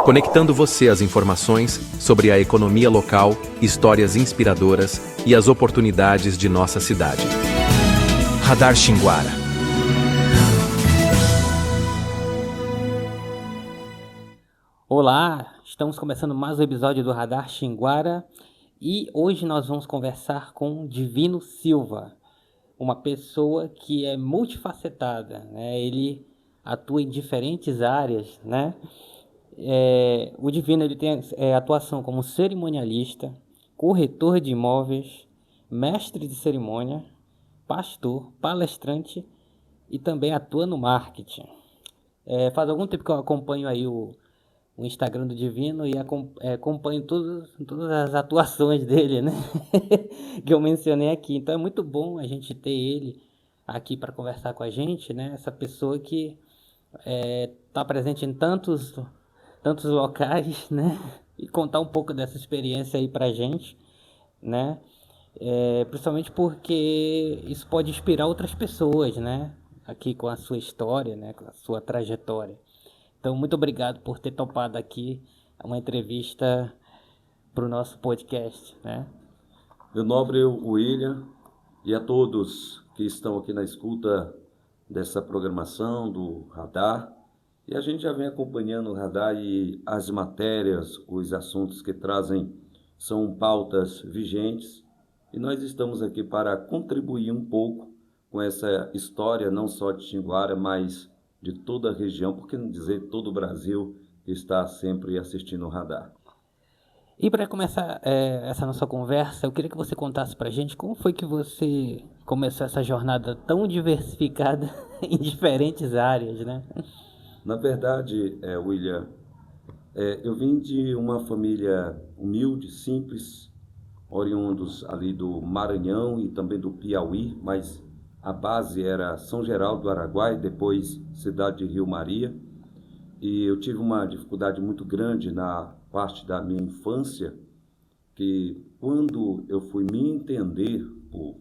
conectando você às informações sobre a economia local, histórias inspiradoras e as oportunidades de nossa cidade. Radar Xinguara. Olá, estamos começando mais um episódio do Radar Xinguara e hoje nós vamos conversar com Divino Silva, uma pessoa que é multifacetada, né? Ele atua em diferentes áreas, né? O Divino ele tem atuação como cerimonialista, corretor de imóveis, mestre de cerimônia, pastor, palestrante e também atua no marketing. Faz algum tempo que eu acompanho aí o Instagram do Divino e acompanho todas as atuações dele, né? Que eu mencionei aqui. Então é muito bom a gente ter ele aqui para conversar com a gente, né? Essa pessoa que está presente em tantos locais, né? E contar um pouco dessa experiência aí pra gente, né? Principalmente porque isso pode inspirar outras pessoas, né? Aqui com a sua história, né? Com a sua trajetória. Então, muito obrigado por ter topado aqui uma entrevista para o nosso podcast, né? Meu nobre William e a todos que estão aqui na escuta dessa programação do Radar. E a gente já vem acompanhando o Radar e as matérias, os assuntos que trazem são pautas vigentes. E nós estamos aqui para contribuir um pouco com essa história, não só de Xinguara, mas de toda a região, por que não dizer todo o Brasil, que está sempre assistindo o Radar. E para começar essa nossa conversa, eu queria que você contasse para a gente como foi que você começou essa jornada tão diversificada em diferentes áreas, né? Na verdade, William, eu vim de uma família humilde, simples, oriundos ali do Maranhão e também do Piauí, mas a base era São Geraldo do Araguaia, depois cidade de Rio Maria. E eu tive uma dificuldade muito grande na parte da minha infância, que quando eu fui me entender por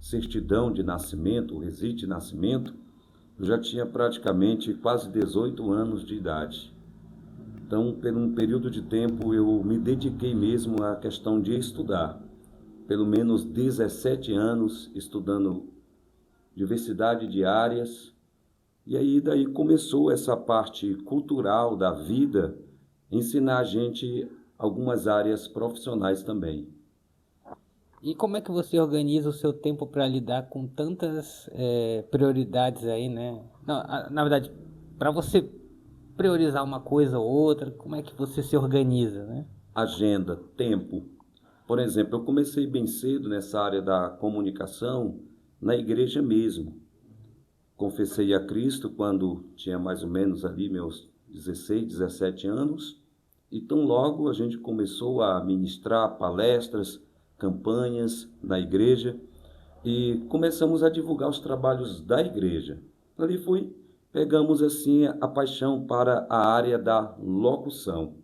certidão de nascimento, recite de nascimento, eu já tinha praticamente quase 18 anos de idade. Então, por um período de tempo, eu me dediquei mesmo à questão de estudar. Pelo menos 17 anos estudando diversidade de áreas. E aí daí começou essa parte cultural da vida, ensinar a gente algumas áreas profissionais também. E como é que você organiza o seu tempo para lidar com tantas prioridades aí, né? Não, na verdade, para você priorizar uma coisa ou outra, como é que você se organiza, né? Agenda, tempo. Por exemplo, eu comecei bem cedo nessa área da comunicação, na igreja mesmo. Confessei a Cristo quando tinha mais ou menos ali meus 16, 17 anos. Então logo a gente começou a ministrar palestras, campanhas na igreja e começamos a divulgar os trabalhos da igreja. Ali pegamos assim a paixão para a área da locução.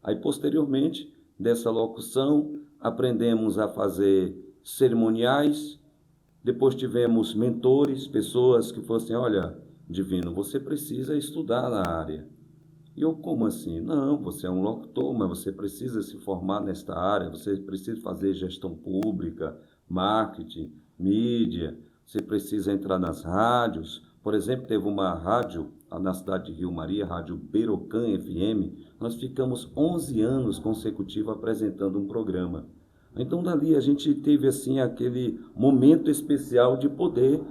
Aí posteriormente dessa locução aprendemos a fazer cerimoniais. Depois tivemos mentores, pessoas que fossem, olha, Divino, você precisa estudar na área. E eu, como assim? Não, você é um locutor, mas você precisa se formar nesta área, você precisa fazer gestão pública, marketing, mídia, você precisa entrar nas rádios. Por exemplo, teve uma rádio na cidade de Rio Maria, Rádio Berocan FM, nós ficamos 11 anos consecutivos apresentando um programa. Então, dali a gente teve assim aquele momento especial de poder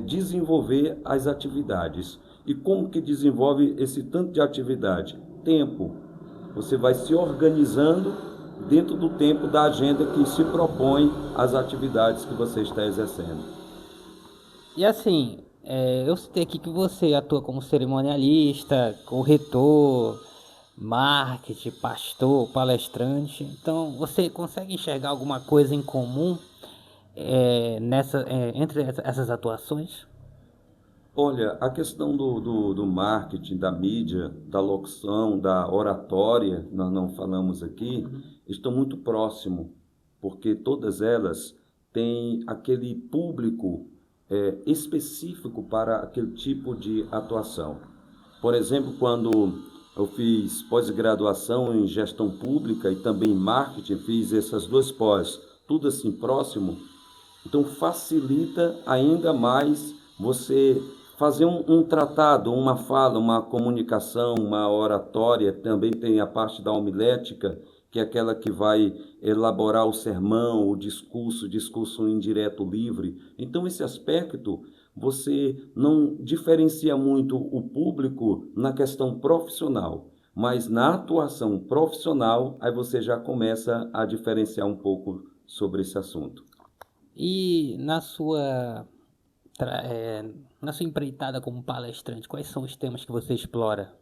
desenvolver as atividades. E como que desenvolve esse tanto de atividade? Tempo. Você vai se organizando dentro do tempo da agenda que se propõe às atividades que você está exercendo. E assim, eu citei aqui que você atua como cerimonialista, corretor, marketing, pastor, palestrante. Então, você consegue enxergar alguma coisa em comum entre essas atuações? Olha, a questão do marketing, da mídia, da locução, da oratória, nós não falamos aqui, estão muito próximo, porque todas elas têm aquele público específico para aquele tipo de atuação. Por exemplo, quando Eu fiz pós-graduação em gestão pública e também em marketing, fiz essas duas pós, tudo assim próximo. Então facilita ainda mais você fazer um tratado, uma fala, uma comunicação, uma oratória. Também tem a parte da homilética, que é aquela que vai elaborar o sermão, o discurso indireto livre. Então esse aspecto você não diferencia muito o público na questão profissional, mas na atuação profissional, aí você já começa a diferenciar um pouco sobre esse assunto. E na sua empreitada como palestrante, quais são os temas que você explora?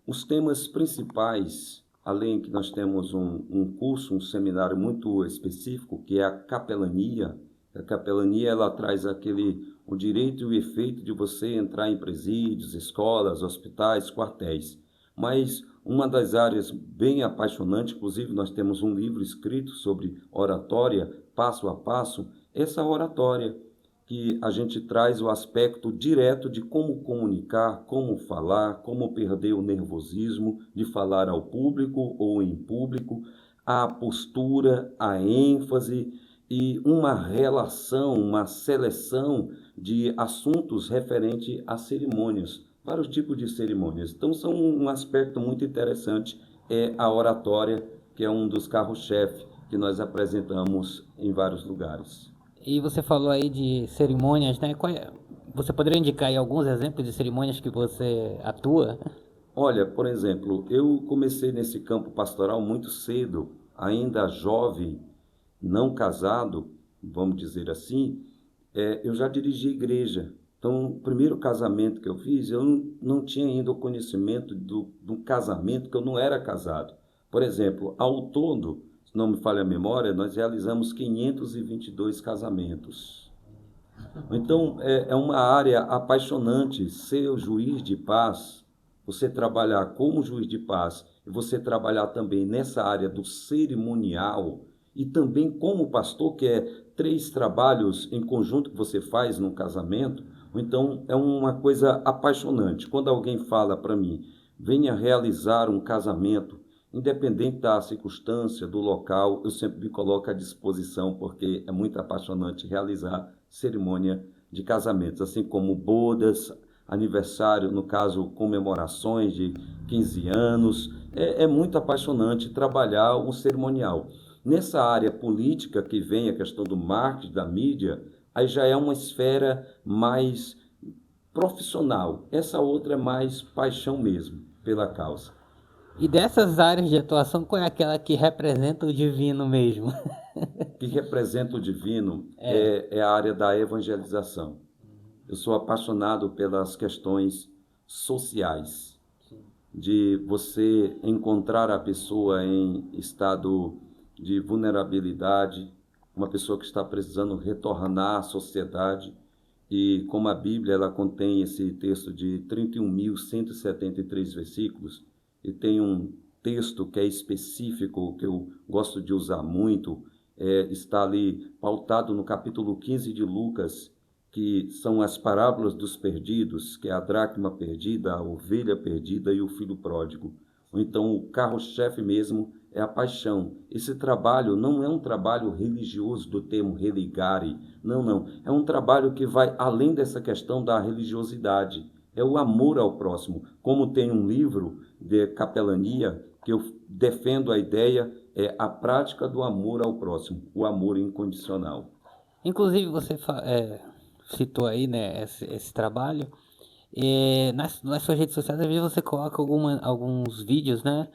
Os temas principais, além que nós temos um curso, um seminário muito específico, que é a capelania. A capelania, ela traz o direito e o efeito de você entrar em presídios, escolas, hospitais, quartéis. Mas uma das áreas bem apaixonantes, inclusive nós temos um livro escrito sobre oratória, passo a passo, essa oratória, que a gente traz o aspecto direto de como comunicar, como falar, como perder o nervosismo de falar ao público ou em público, a postura, a ênfase e uma relação, uma seleção de assuntos referente a cerimônias, vários tipos de cerimônias. Então, são um aspecto muito interessante, é a oratória, que é um dos carros-chefe que nós apresentamos em vários lugares. E você falou aí de cerimônias, né? Você poderia indicar aí alguns exemplos de cerimônias que você atua? Olha, por exemplo, eu comecei nesse campo pastoral muito cedo, ainda jovem, não casado, vamos dizer assim. Eu já dirigi igreja. Então, o primeiro casamento que eu fiz, eu não tinha ainda o conhecimento do casamento, que eu não era casado. Por exemplo, ao todo, se não me falha a memória, nós realizamos 522 casamentos. Então, é uma área apaixonante ser o juiz de paz, você trabalhar como juiz de paz, e você trabalhar também nessa área do cerimonial, e também como pastor, que é 3 trabalhos em conjunto que você faz num casamento. Então, é uma coisa apaixonante. Quando alguém fala para mim, venha realizar um casamento, independente da circunstância, do local, eu sempre me coloco à disposição, porque é muito apaixonante realizar cerimônia de casamentos, assim como bodas, aniversário, no caso, comemorações de 15 anos. É muito apaixonante trabalhar o cerimonial. Nessa área política que vem a questão do marketing, da mídia, aí já é uma esfera mais profissional. Essa outra é mais paixão mesmo pela causa. E dessas áreas de atuação, qual é aquela que representa o divino mesmo? Que representa o divino é a área da evangelização. Eu sou apaixonado pelas questões sociais, de você encontrar a pessoa em estado de vulnerabilidade, uma pessoa que está precisando retornar à sociedade. E como a Bíblia ela contém esse texto de 31.173 versículos, e tem um texto que é específico, que eu gosto de usar muito, está ali pautado no capítulo 15 de Lucas, que são as parábolas dos perdidos, que é a dracma perdida, a ovelha perdida e o filho pródigo. Ou então o carro-chefe mesmo é a paixão. Esse trabalho não é um trabalho religioso do termo religare, não. É um trabalho que vai além dessa questão da religiosidade. É o amor ao próximo. Como tem um livro de capelania que eu defendo a ideia, é a prática do amor ao próximo, o amor incondicional. Inclusive, você citou aí, né, esse trabalho. Nas suas redes sociais, às vezes você coloca alguns vídeos, né,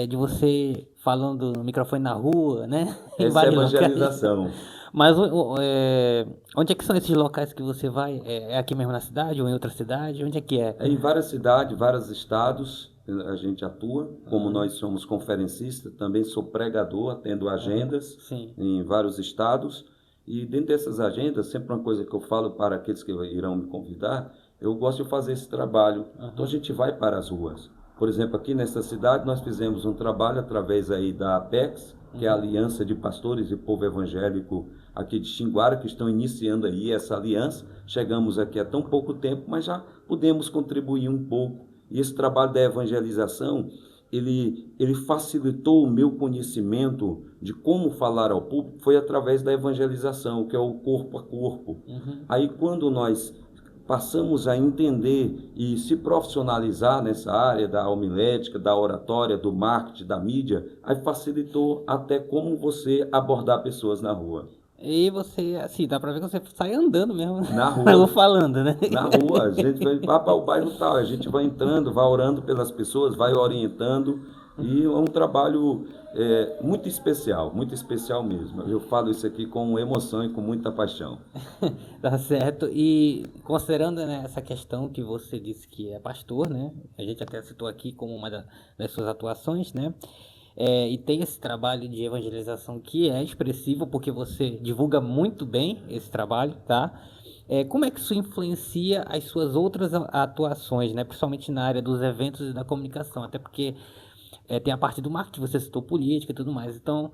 de você falando no microfone na rua, né? Essa é a evangelização. Mas onde é que são esses locais que você vai? É aqui mesmo na cidade ou em outra cidade? Onde é que é? É em várias cidades, vários estados a gente atua. Como nós somos conferencistas, também sou pregador, atendo agendas em vários estados. E dentro dessas agendas, sempre uma coisa que eu falo para aqueles que irão me convidar, eu gosto de fazer esse trabalho. Então a gente vai para as ruas. Por exemplo, aqui nessa cidade nós fizemos um trabalho através aí da APEX, que é a Aliança de Pastores e Povo Evangélico aqui de Xinguara, que estão iniciando aí essa aliança. Chegamos aqui há tão pouco tempo, mas já podemos contribuir um pouco. E esse trabalho da evangelização, ele facilitou o meu conhecimento de como falar ao público, foi através da evangelização, que é o corpo a corpo. Aí quando nós passamos a entender e se profissionalizar nessa área da homilética, da oratória, do marketing, da mídia, aí facilitou até como você abordar pessoas na rua. E você, assim, dá pra ver que você sai andando mesmo. Na rua. Falando, né? Na rua, a gente vai para o bairro tal, a gente vai entrando, vai orando pelas pessoas, vai orientando, e é um trabalho muito especial mesmo. Eu falo isso aqui com emoção e com muita paixão. Tá certo. E considerando, né, essa questão que você disse que é pastor, né? A gente até citou aqui como uma das suas atuações, né? E tem esse trabalho de evangelização que é expressivo, porque você divulga muito bem esse trabalho, tá? Como é que isso influencia as suas outras atuações, né? Principalmente na área dos eventos e da comunicação, até porque tem a parte do marketing, você citou política e tudo mais. Então,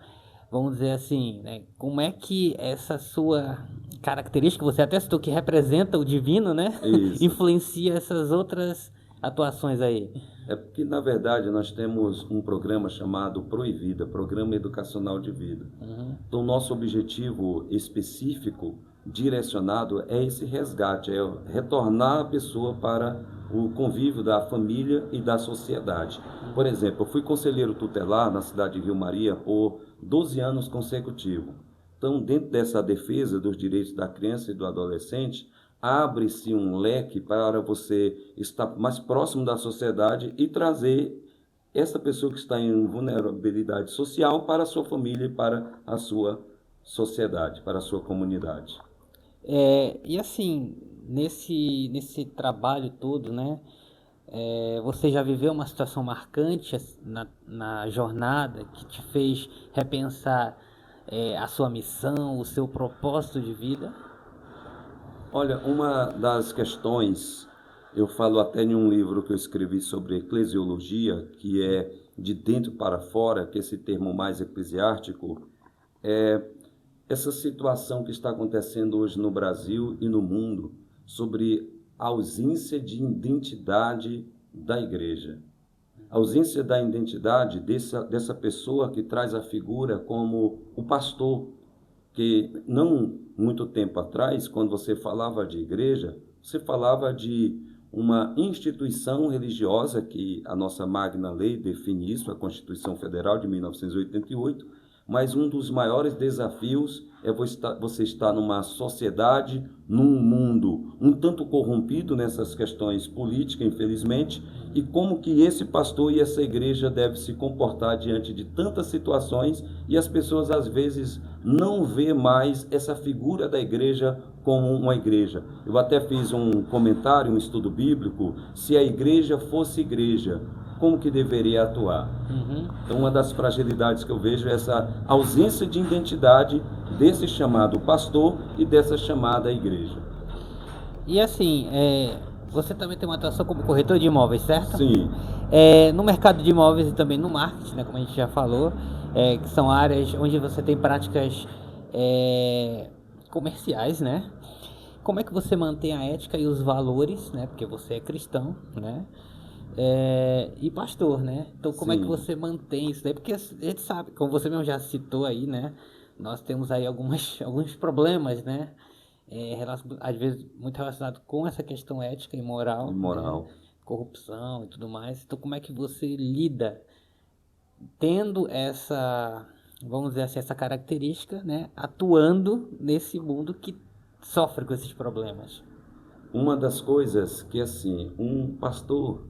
vamos dizer assim, né? Como é que essa sua característica, você até citou que representa o divino, né? Isso. Influencia essas outras atuações aí? É porque, na verdade, nós temos um programa chamado Proivida, Programa Educacional de Vida. Então, nosso objetivo específico, direcionado, é esse resgate, é retornar a pessoa para o convívio da família e da sociedade. Por exemplo, eu fui conselheiro tutelar na cidade de Rio Maria por 12 anos consecutivos. Então, dentro dessa defesa dos direitos da criança e do adolescente, abre-se um leque para você estar mais próximo da sociedade e trazer essa pessoa que está em vulnerabilidade social para a sua família e para a sua sociedade, para a sua comunidade. E assim, nesse trabalho todo, né? Você já viveu uma situação marcante na jornada que te fez repensar a sua missão, o seu propósito de vida? Olha, uma das questões, eu falo até em um livro que eu escrevi sobre eclesiologia, que é de dentro para fora, que é esse termo mais eclesiástico, essa situação que está acontecendo hoje no Brasil e no mundo sobre a ausência de identidade da igreja. A ausência da identidade dessa pessoa que traz a figura como o pastor, que não muito tempo atrás, quando você falava de igreja, você falava de uma instituição religiosa, que a nossa Magna Lei define isso, a Constituição Federal de 1988, mas um dos maiores desafios é você estar numa sociedade, num mundo um tanto corrompido nessas questões políticas, infelizmente, e como que esse pastor e essa igreja devem se comportar diante de tantas situações, e as pessoas às vezes não vê mais essa figura da igreja como uma igreja. Eu até fiz um comentário, um estudo bíblico, se a igreja fosse igreja, como que deveria atuar. Então, uma das fragilidades que eu vejo é essa ausência de identidade desse chamado pastor e dessa chamada igreja. E assim, você também tem uma atuação como corretor de imóveis, certo? Sim. No mercado de imóveis e também no marketing, né, como a gente já falou, que são áreas onde você tem práticas comerciais, né? Como é que você mantém a ética e os valores, né? Porque você é cristão, né? E pastor, né? Então, como é que você mantém isso daí? Porque a gente sabe, como você mesmo já citou aí, né? Nós temos aí alguns problemas, né? Às vezes muito relacionado com essa questão ética e moral. Né? Corrupção e tudo mais. Então, como é que você lida tendo essa, vamos dizer assim, essa característica, né? Atuando nesse mundo que sofre com esses problemas? Uma das coisas que, assim, um pastor,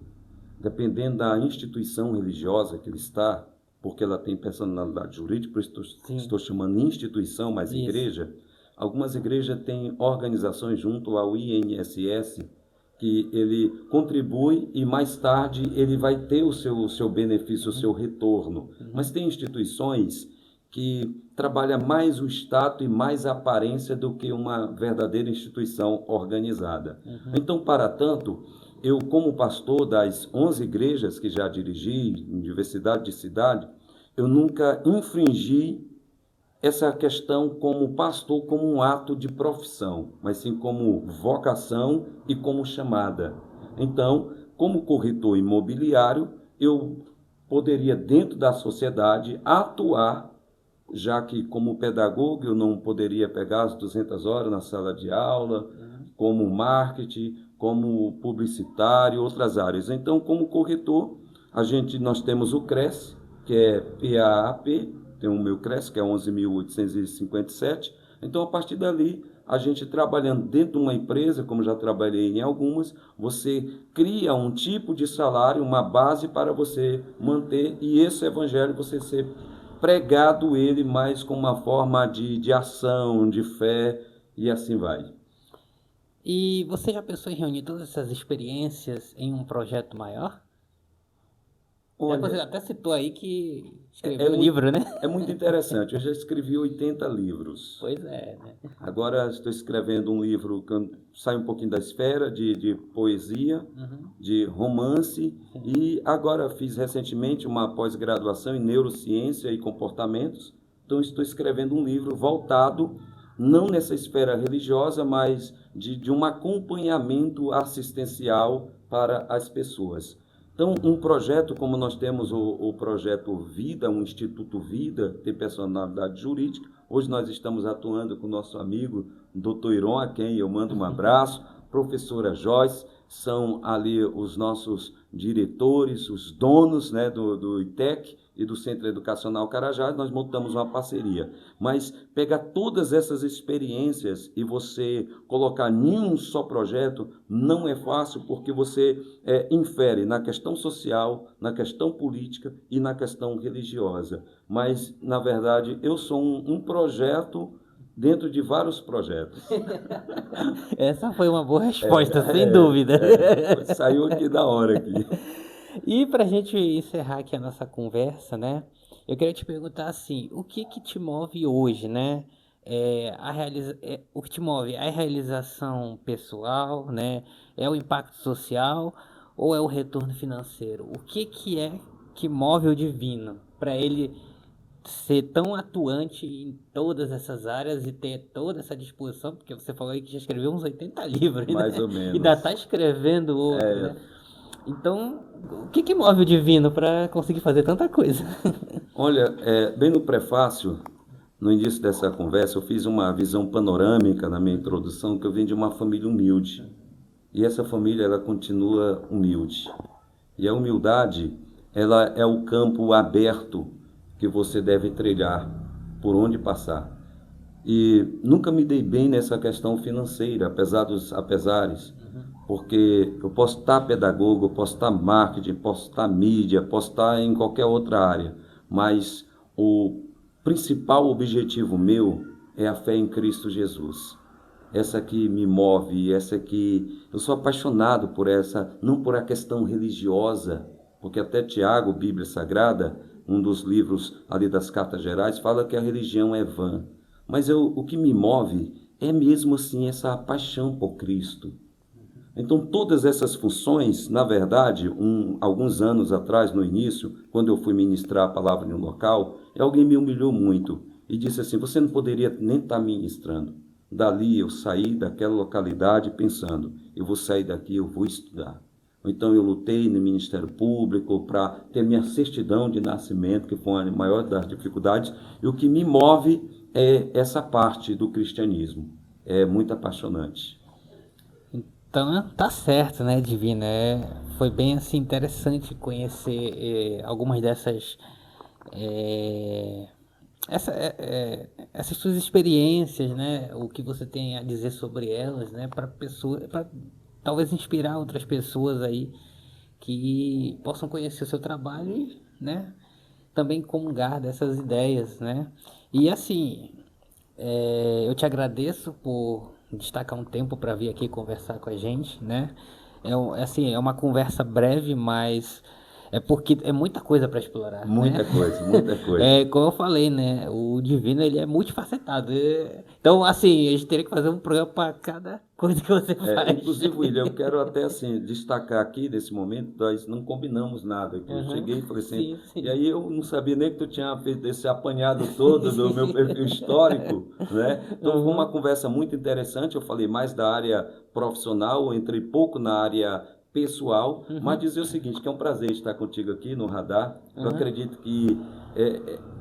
dependendo da instituição religiosa que ele está, porque ela tem personalidade jurídica, por isso estou chamando instituição, mas isso. Igreja, algumas igrejas têm organizações junto ao INSS, que ele contribui e mais tarde ele vai ter o seu benefício, o seu retorno. Mas tem instituições que trabalham mais o status e mais a aparência do que uma verdadeira instituição organizada. Então, para tanto, eu, como pastor das 11 igrejas que já dirigi, em diversidade de cidade, eu nunca infringi essa questão como pastor, como um ato de profissão, mas sim como vocação e como chamada. Então, como corretor imobiliário, eu poderia, dentro da sociedade, atuar, já que, como pedagogo, eu não poderia pegar as 200 horas na sala de aula, como marketing, como publicitário, outras áreas. Então, como corretor, nós temos o CRES, que é PAAP, tem o meu CRES, que é 11.857. Então, a partir dali, a gente trabalhando dentro de uma empresa, como já trabalhei em algumas, você cria um tipo de salário, uma base para você manter, e esse evangelho você ser pregado ele mais com uma forma de ação, de fé, e assim vai. E você já pensou em reunir todas essas experiências em um projeto maior? Você Olha, até citou aí que escreveu um livro, né? é muito interessante. Eu já escrevi 80 livros. Pois é, né? Agora estou escrevendo um livro que sai um pouquinho da esfera de poesia, de romance, e agora fiz recentemente uma pós-graduação em neurociência e comportamentos. Então estou escrevendo um livro voltado, não nessa esfera religiosa, mas de um acompanhamento assistencial para as pessoas. Então, um projeto, como nós temos o projeto Vida, um Instituto Vida, tem personalidade jurídica. Hoje nós estamos atuando com o nosso amigo Dr. Iron, a quem eu mando um abraço, professora Joyce, são ali os nossos diretores, os donos, né, do ITEC e do Centro Educacional Carajás. Nós montamos uma parceria. Mas pegar todas essas experiências e você colocar em um só projeto não é fácil, porque você infere na questão social, na questão política e na questão religiosa. Mas, na verdade, eu sou um projeto dentro de vários projetos. Essa foi uma boa resposta, sem dúvida. Saiu aqui da hora aqui. E para a gente encerrar aqui a nossa conversa, né? Eu queria te perguntar assim, o que te move hoje, né? O que te move é a realização pessoal, né? É o impacto social ou é o retorno financeiro? O que é que move o divino para ele ser tão atuante em todas essas áreas e ter toda essa disposição? Porque você falou aí que já escreveu uns 80 livros, mais né? ou menos. E ainda está escrevendo outro, né? Então, o que move o divino para conseguir fazer tanta coisa? Olha, bem no prefácio, no início dessa conversa, eu fiz uma visão panorâmica na minha introdução, que eu venho de uma família humilde. E essa família, ela continua humilde. E a humildade, ela é o campo aberto que você deve trilhar, por onde passar. E nunca me dei bem nessa questão financeira, apesar dos apesares, porque eu posso estar pedagogo, eu posso estar marketing, posso estar mídia, posso estar em qualquer outra área, mas o principal objetivo meu é a fé em Cristo Jesus. Essa que me move, essa que eu sou apaixonado por essa, não por a questão religiosa, porque até Tiago, Bíblia Sagrada, um dos livros ali das Cartas Gerais, fala que a religião é vã. Mas o que me move é mesmo assim essa paixão por Cristo. Então, todas essas funções, na verdade, alguns anos atrás, no início, quando eu fui ministrar a palavra em um local, alguém me humilhou muito e disse assim, você não poderia nem estar ministrando. Dali eu saí daquela localidade pensando, eu vou sair daqui, eu vou estudar. Então eu lutei no Ministério Público para ter minha certidão de nascimento, que foi a maior das dificuldades, e o que me move é essa parte do cristianismo. É muito apaixonante. Então, tá certo, né, Divino? Foi bem assim interessante conhecer algumas dessas essas suas experiências, né? O que você tem a dizer sobre elas, né? Para talvez inspirar outras pessoas aí que possam conhecer o seu trabalho e, né? Também comungar dessas ideias, né? E assim, eu te agradeço por destacar um tempo para vir aqui conversar com a gente, né? É uma conversa breve, mas é porque é muita coisa para explorar. Muita coisa, muita coisa. Como eu falei, né? O divino, ele é multifacetado. Então, assim, a gente teria que fazer um programa para cada coisa que você faz. Inclusive, William, eu quero até assim, destacar aqui, nesse momento, nós não combinamos nada. Eu cheguei e falei assim, sim. E aí eu não sabia nem que tu tinha feito esse apanhado todo do meu perfil histórico, né? Então, foi uma conversa muito interessante. Eu falei mais da área profissional, entrei pouco na área pessoal, mas dizer o seguinte, que é um prazer estar contigo aqui no Radar. Eu acredito que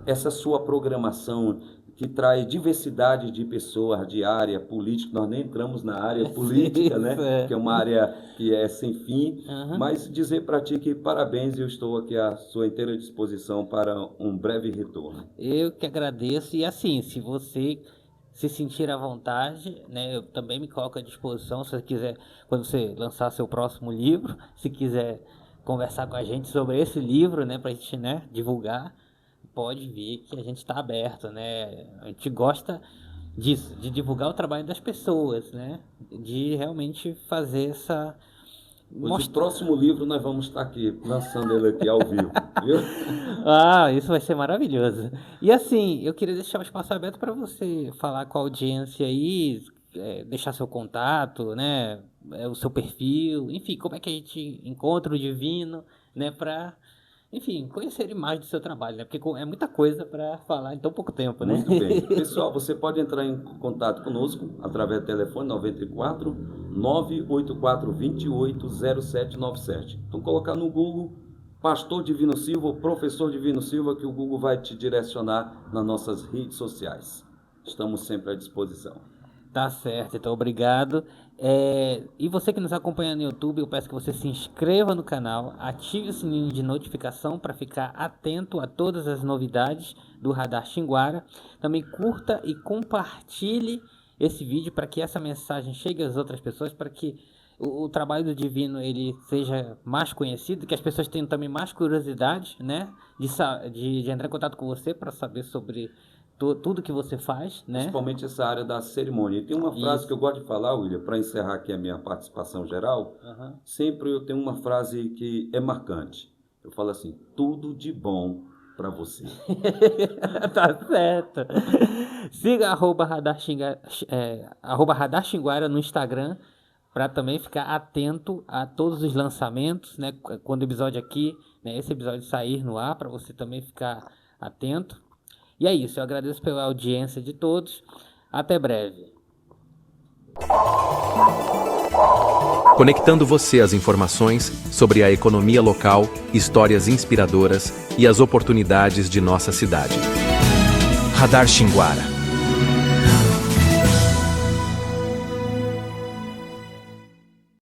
essa sua programação que traz diversidade de pessoas, de área política, nós nem entramos na área política, né? Que é uma área que é sem fim, mas dizer para ti que parabéns, eu estou aqui à sua inteira disposição para um breve retorno. Eu que agradeço, e assim, se você se sentir à vontade, né, eu também me coloco à disposição, se você quiser, quando você lançar seu próximo livro, se quiser conversar com a gente sobre esse livro, né, para a gente, né, divulgar, pode vir que a gente está aberto, né? A gente gosta disso, de divulgar o trabalho das pessoas, né? De realmente fazer essa... Pois o próximo livro nós vamos estar aqui, lançando ele aqui ao vivo, viu? Ah, isso vai ser maravilhoso. E assim, eu queria deixar o espaço aberto para você falar com a audiência aí, deixar seu contato, né? O seu perfil, enfim, como é que a gente encontra o Divino, né? Para... enfim, conhecer mais do seu trabalho, né? Porque é muita coisa para falar em tão pouco tempo, né? Muito bem. Pessoal, você pode entrar em contato conosco através do telefone 94 984 28 0797. Então, colocar no Google Pastor Divino Silva, Professor Divino Silva, que o Google vai te direcionar nas nossas redes sociais. Estamos sempre à disposição. Tá certo, então obrigado. E você que nos acompanha no YouTube, eu peço que você se inscreva no canal, ative o sininho de notificação para ficar atento a todas as novidades do Radar Xinguara. Também curta e compartilhe esse vídeo para que essa mensagem chegue às outras pessoas, para que o trabalho do Divino ele seja mais conhecido, que as pessoas tenham também mais curiosidade, né, de entrar em contato com você para saber sobre tudo que você faz, né? Principalmente essa área da cerimônia. E tem uma frase que eu gosto de falar, William, para encerrar aqui a minha participação geral. Sempre eu tenho uma frase que é marcante. Eu falo assim, tudo de bom para você. Tá certo. Siga @Radar Xinguara no Instagram, para também ficar atento a todos os lançamentos, né? Quando o episódio aqui, né, esse episódio sair no ar, para você também ficar atento. E é isso, eu agradeço pela audiência de todos. Até breve. Conectando você às informações sobre a economia local, histórias inspiradoras e as oportunidades de nossa cidade. Radar Xinguara.